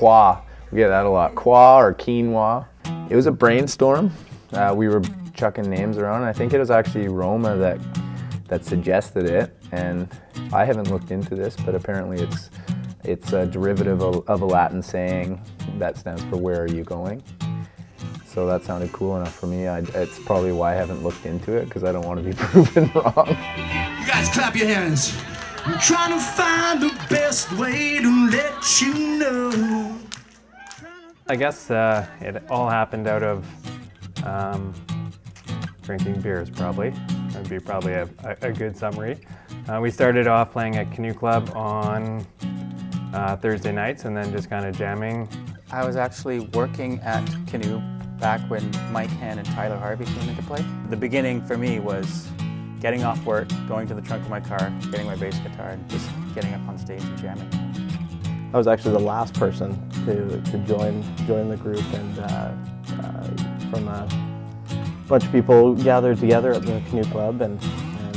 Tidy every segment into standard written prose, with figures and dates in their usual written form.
Quoia. We get that a lot. Quoia or quinoa. It was a brainstorm. We were chucking names around. I think it was actually Roma that suggested it, and I haven't looked into this, but apparently it's a derivative of a Latin saying that stands for "Where are you going?" So that sounded cool enough for me. It's probably why I haven't looked into it, because I don't want to be proven wrong. You guys clap your hands. I'm trying to find the best way to let you know. I guess it all happened out of drinking beers, probably. That would be probably a good summary. We started off playing at Canoe Club on Thursday nights and then just kind of jamming. I was actually working at Canoe back when Mike, Hann, and Tyler Harvey came into play. The beginning for me was getting off work, going to the trunk of my car, getting my bass guitar, and just getting up on stage and jamming. I was actually the last person to join the group, and from a bunch of people gathered together at the Canoe Club, and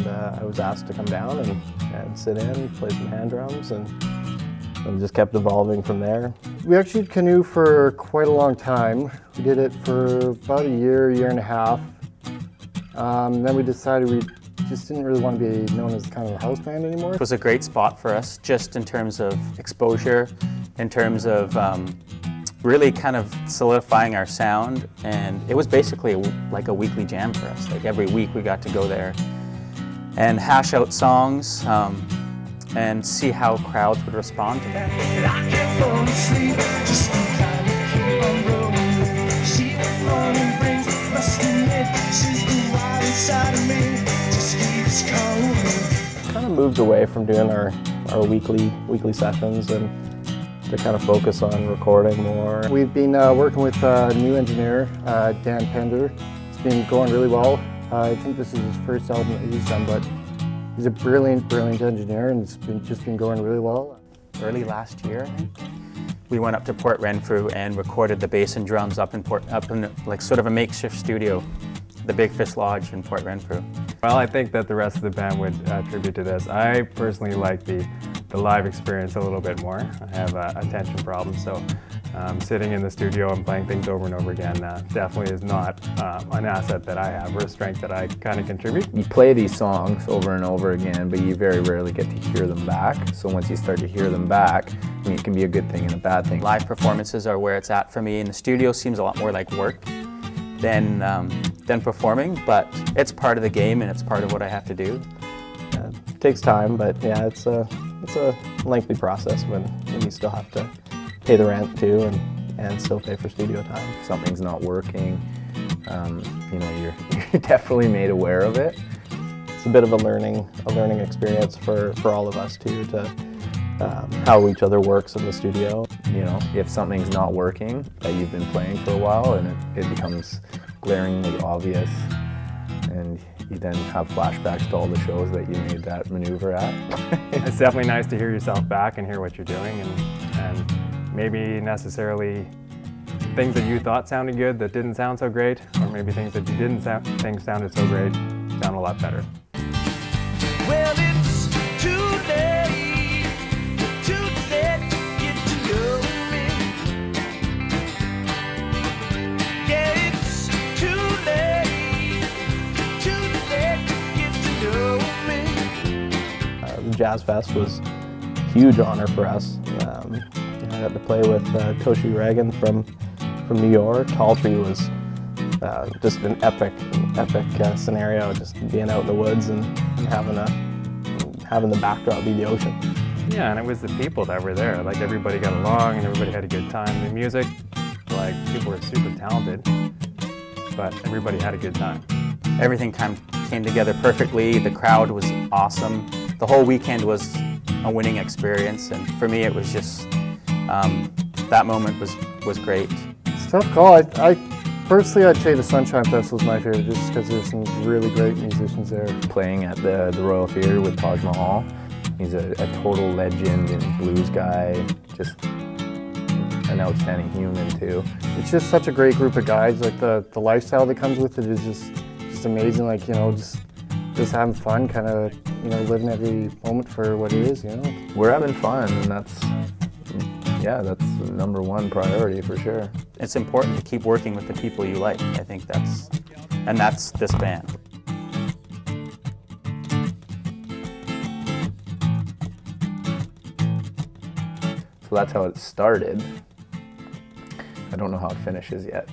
I was asked to come down and sit in, play some hand drums, and just kept evolving from there. We actually did canoe for quite a long time. We did it for about a year and a half. Then we decided we just didn't really want to be known as kind of a house band anymore. It was a great spot for us, just in terms of exposure, in terms of really kind of solidifying our sound, and it was basically like a weekly jam for us. Like every week we got to go there and hash out songs and see how crowds would respond to them. I can't fall asleep, just kind of keep on rolling. See the morning brings, must admit, she's the wild inside of me, just keeps calling. Kind of moved away from doing our weekly sessions and to kind of focus on recording more. We've been working with a new engineer, Dan Pender. It's been going really well. I think this is his first album that he's done, but he's a brilliant engineer, and it's just been going really well. Early last year, I think, we went up to Port Renfrew and recorded the bass and drums up in like sort of a makeshift studio, the Big Fish Lodge in Port Renfrew. Well, I think that the rest of the band would attribute to this. I personally like the live experience a little bit more. I have attention problems, so sitting in the studio and playing things over and over again definitely is not an asset that I have, or a strength that I kind of contribute. You play these songs over and over again, but you very rarely get to hear them back. So once you start to hear them back, I mean, it can be a good thing and a bad thing. Live performances are where it's at for me, and the studio seems a lot more like work than performing, but it's part of the game and it's part of what I have to do. It takes time, but yeah, it's a lengthy process when you still have to pay the rent too and still pay for studio time. If something's not working, you know, you're definitely made aware of it. It's a bit of a learning experience for all of us too, to how each other works in the studio. You know, if something's not working that you've been playing for a while, and it becomes glaringly obvious, and you then have flashbacks to all the shows that you made that maneuver at. It's definitely nice to hear yourself back and hear what you're doing, and maybe necessarily things that you thought sounded good that didn't sound so great, or maybe things that you didn't think sounded so great sound a lot better. Well, it's too late to get to know me. Yeah, it's too late to get to know me. The Jazz Fest was a huge honor for us. I got to play with Toshi Reagan from New York. Tall Tree was just an epic scenario, just being out in the woods and having the backdrop be the ocean. Yeah, and it was the people that were there. Like, everybody got along and everybody had a good time. The music, like, people were super talented, but everybody had a good time. Everything kind of came together perfectly. The crowd was awesome. The whole weekend was a winning experience, and for me it was just, that moment was great. It's a tough call. Personally, I'd say the Sunshine Festival is my favorite, just because there's some really great musicians there. Playing at the Royal Theatre with Taj Mahal. He's a total legend and blues guy, just an outstanding human too. It's just such a great group of guys. Like the lifestyle that comes with it is just amazing. Like, you know, just having fun, kind of, you know, living every moment for what it is, you know. We're having fun, and yeah, that's the number one priority for sure. It's important to keep working with the people you like. I think that's this band. So that's how it started. I don't know how it finishes yet.